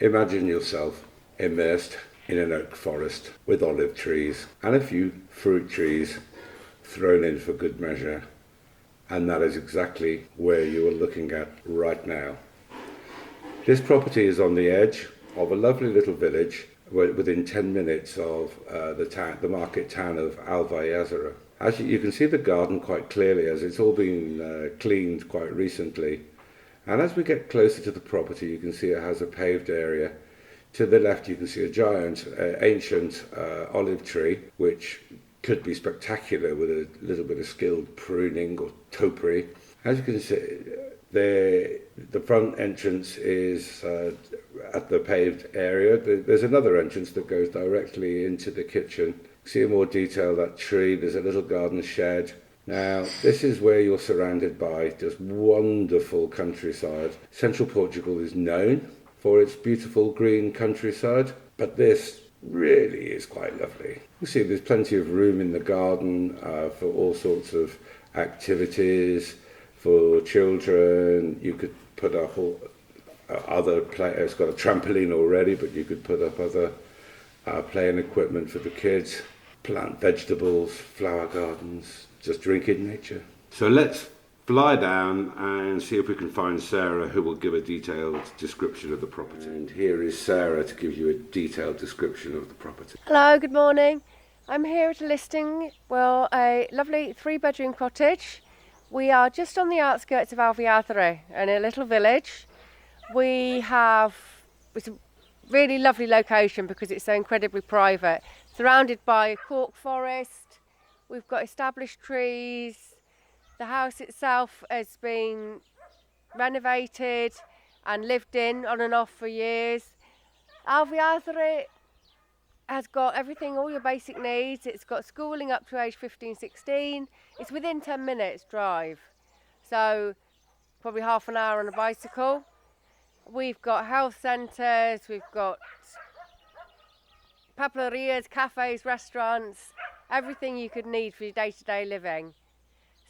Imagine yourself immersed in an oak forest with olive trees and a few fruit trees thrown in for good measure. And that is exactly where you are looking at right now. This property is on the edge of a lovely little village within 10 minutes of the market town of Alvaiázere. As you can see the garden quite clearly, as it's all been cleaned quite recently. And as we get closer to the property, you can see it has a paved area. To the left, you can see a giant, ancient olive tree, which could be spectacular with a little bit of skilled pruning or topiary. As you can see, the front entrance is at the paved area. There's another entrance that goes directly into the kitchen. See in more detail that tree. There's a little garden shed. Now, this is where you're surrounded by just wonderful countryside. Central Portugal is known for its beautiful green countryside, but this really is quite lovely. You see there's plenty of room in the garden for all sorts of activities for children. You could put up it's got a trampoline already, but you could put up other playing equipment for the kids, plant vegetables, flower gardens, just drink in nature. So let's fly down and see if we can find Sarah, who will give a detailed description of the property. And here is Sarah to give you a detailed description of the property. Hello, good morning. I'm here at a listing, a lovely 3-bedroom cottage. We are just on the outskirts of Alvaiázere in a little village. It's a really lovely location because it's so incredibly private, surrounded by a cork forest. We've got established trees. The house itself has been renovated and lived in on and off for years. Alvaiázere has got everything, all your basic needs. It's got schooling up to age 15, 16. It's within 10 minutes drive, so probably half an hour on a bicycle. We've got health centres, we've got papelerias, cafes, restaurants, everything you could need for your day-to-day living.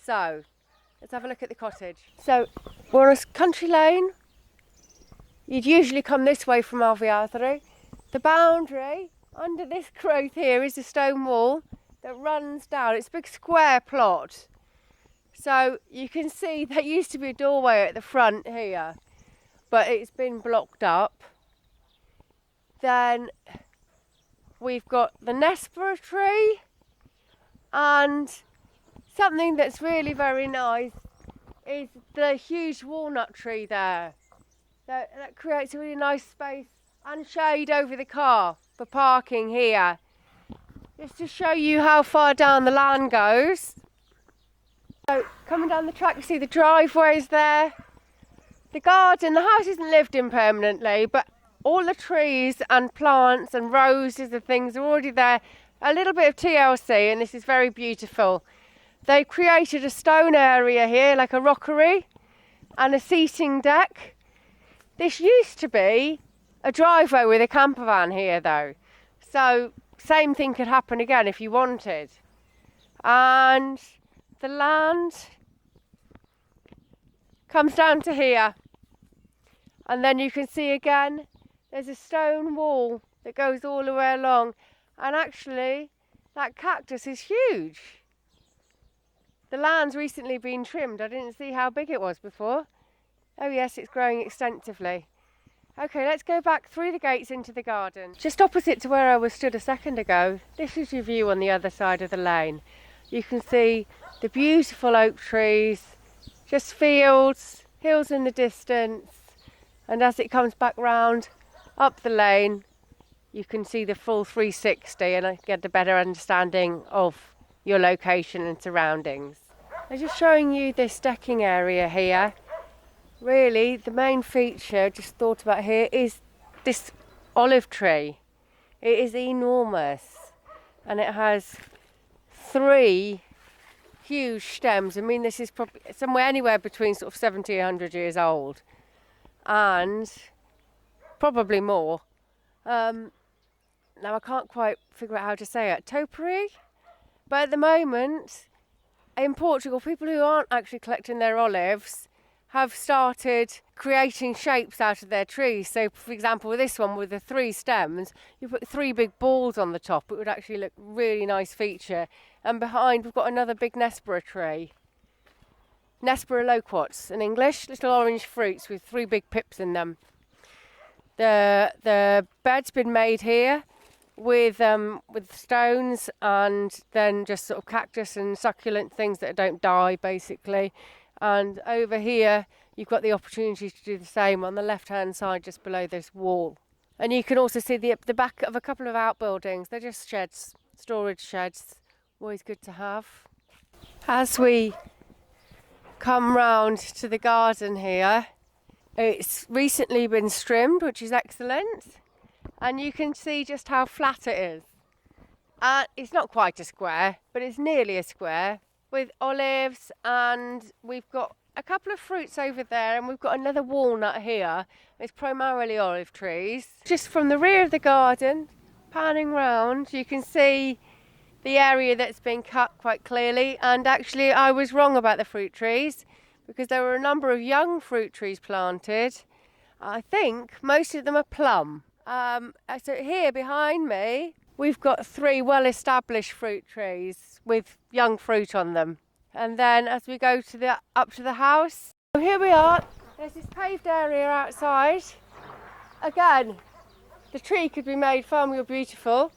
So, let's have a look at the cottage. So, we're on a country lane. You'd usually come this way from Alvaiázere. The boundary under this growth here is a stone wall that runs down. It's a big square plot. So, you can see there used to be a doorway at the front here, but it's been blocked up. Then we've got the Nespera tree, and something that's really very nice is the huge walnut tree there. That creates a really nice space and shade over the car for parking here. Just to show you how far down the land goes. So coming down the track, you see the driveways there. The garden, the house isn't lived in permanently, but all the trees and plants and roses and things are already there. A little bit of TLC, and this is very beautiful. They've created a stone area here, like a rockery, and a seating deck. This used to be a driveway with a camper van here though. So same thing could happen again if you wanted. And the land comes down to here. And then you can see again, there's a stone wall that goes all the way along. And actually, that cactus is huge. The land's recently been trimmed. I didn't see how big it was before. Oh yes, it's growing extensively. Okay, let's go back through the gates into the garden. Just opposite to where I was stood a second ago, this is your view on the other side of the lane. You can see the beautiful oak trees, just fields, hills in the distance, and as it comes back round up the lane, you can see the full 360 and get a better understanding of your location and surroundings. I'm just showing you this decking area here. Really, the main feature, just thought about here, is this olive tree. It is enormous, and it has 3 huge stems. I mean, this is probably somewhere anywhere between sort of 70 and 100 years old, and probably more. Now I can't quite figure out how to say it. Topiary? But at the moment, in Portugal, people who aren't actually collecting their olives have started creating shapes out of their trees. So for example, with this one with the 3 stems, you put 3 big balls on the top, it would actually look really nice feature. And behind we've got another big Nespera tree. Nespera loquats in English, little orange fruits with 3 big pips in them. The bed's been made here with stones and then just sort of cactus and succulent things that don't die basically. And over here you've got the opportunity to do the same on the left hand side just below this wall. And you can also see the back of a couple of outbuildings. They're just sheds, storage sheds, always good to have. As we come round to the garden here, it's recently been trimmed, which is excellent, and you can see just how flat it is. It's not quite a square, but it's nearly a square, with olives, and we've got a couple of fruits over there, and we've got another walnut here. It's primarily olive trees. Just from the rear of the garden, panning round, you can see the area that's been cut quite clearly. And actually I was wrong about the fruit trees, because there were a number of young fruit trees planted. I think most of them are plum. So here behind me we've got 3 well-established fruit trees with young fruit on them. And then as we go to up to the house, so here we are. There's this paved area outside. Again, the tree could be made far more beautiful,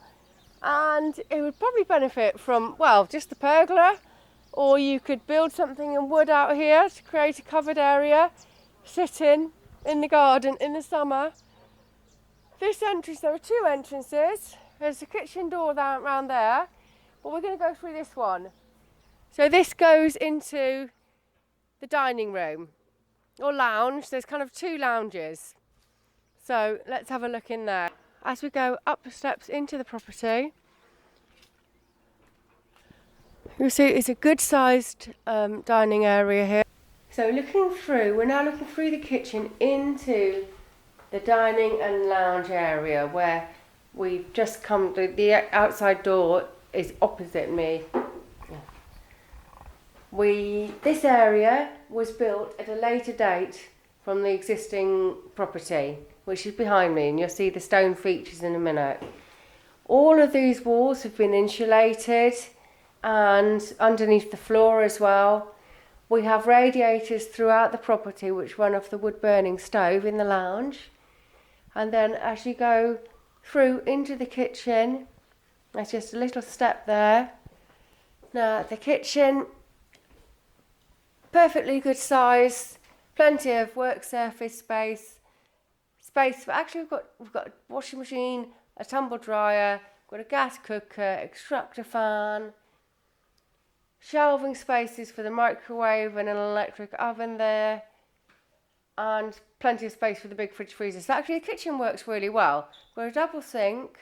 and it would probably benefit from, well, just the pergola, or you could build something in wood out here to create a covered area, sit in the garden in the summer. This entrance, there are 2 entrances. There's a kitchen door down around there, but we're going to go through this one. So this goes into the dining room or lounge. There's kind of 2 lounges. So let's have a look in there. As we go up the steps into the property, you'll see it's a good sized dining area here. So we're now looking through the kitchen into the dining and lounge area, where we've just come to. The outside door is opposite me. This area was built at a later date from the existing property, which is behind me, and you'll see the stone features in a minute. All of these walls have been insulated, and underneath the floor as well. We have radiators throughout the property which run off the wood burning stove in the lounge. And then as you go through into the kitchen, there's just a little step there. Now the kitchen, perfectly good size, plenty of work surface space. Actually we've got a washing machine, a tumble dryer, got a gas cooker, extractor fan, shelving spaces for the microwave and an electric oven there, and plenty of space for the big fridge freezer. So actually the kitchen works really well. We've got a double sink,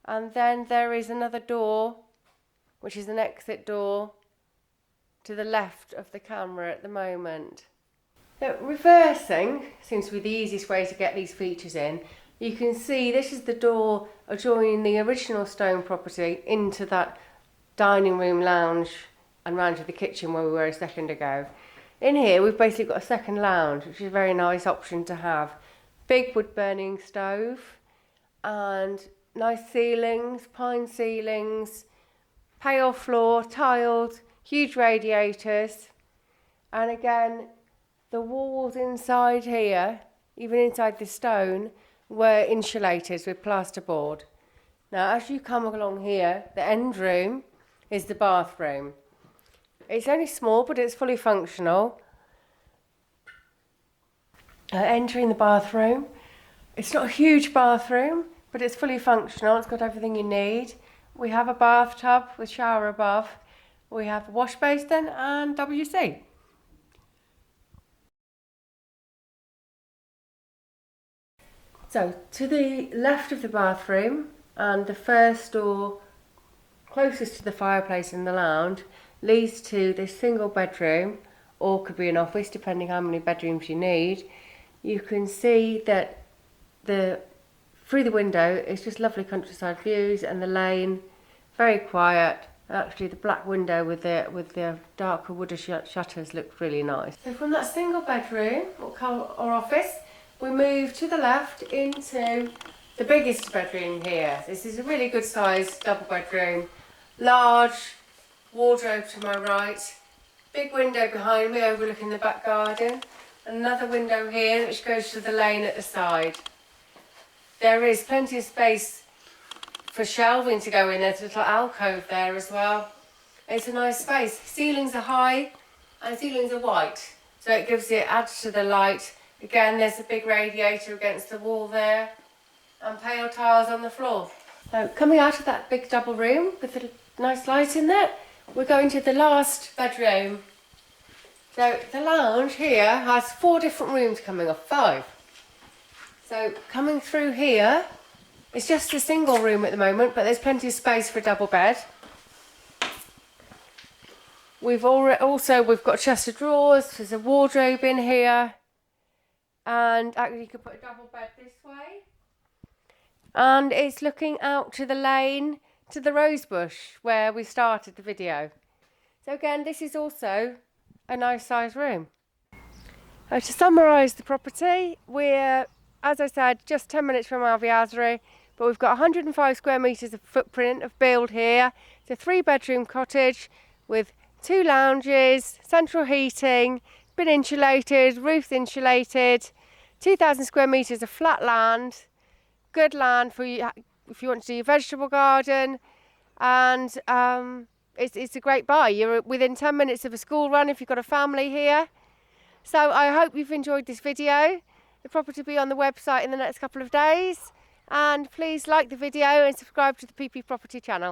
and then there is another door, which is an exit door to the left of the camera at the moment. Now, reversing seems to be the easiest way to get these features in. You can see this is the door adjoining the original stone property into that dining room lounge and round to the kitchen where we were a second ago. In here we've basically got a second lounge, which is a very nice option to have. Big wood burning stove and nice ceilings, pine ceilings, pale floor, tiled, huge radiators, and again the walls inside here, even inside the stone, were insulated with plasterboard. Now as you come along here, the end room is the bathroom. It's only small, but it's fully functional. Entering the bathroom, it's not a huge bathroom, but it's fully functional. It's got everything you need. We have a bathtub with shower above. We have a wash basin and WC. So to the left of the bathroom, and the first door closest to the fireplace in the lounge, leads to this single bedroom, or could be an office depending how many bedrooms you need. You can see that through the window it's just lovely countryside views, and the lane, very quiet And actually the black window with the darker wooden shutters looked really nice. So from that single bedroom or office, we move to the left into the biggest bedroom here. This is a really good sized double bedroom. Large wardrobe to my right. Big window behind me overlooking the back garden. Another window here which goes to the lane at the side. There is plenty of space for shelving to go in. There's a little alcove there as well. It's a nice space. Ceilings are high and ceilings are white, so it adds to the light. Again, there's a big radiator against the wall there and pale tiles on the floor. So coming out of that big double room with the nice light in there, we're going to the last bedroom. So the lounge here has 4 different rooms coming off, 5. So coming through here, it's just a single room at the moment, but there's plenty of space for a double bed. We've got a chest of drawers, there's a wardrobe in here, and actually you could put a double bed this way. And it's looking out to the lane, to the rose bush where we started the video. So again, this is also a nice sized room. To summarise the property, we're, as I said, just 10 minutes from Alvaiázere, but we've got 105 square metres of footprint of build here. It's a 3-bedroom cottage with 2 lounges, central heating, been insulated, roof's insulated, 2,000 square metres of flat land, good land for you if you want to do your vegetable garden, and it's a great buy. You're within 10 minutes of a school run if you've got a family here. So I hope you've enjoyed this video. The property will be on the website in the next couple of days. And please like the video and subscribe to the PP Property channel.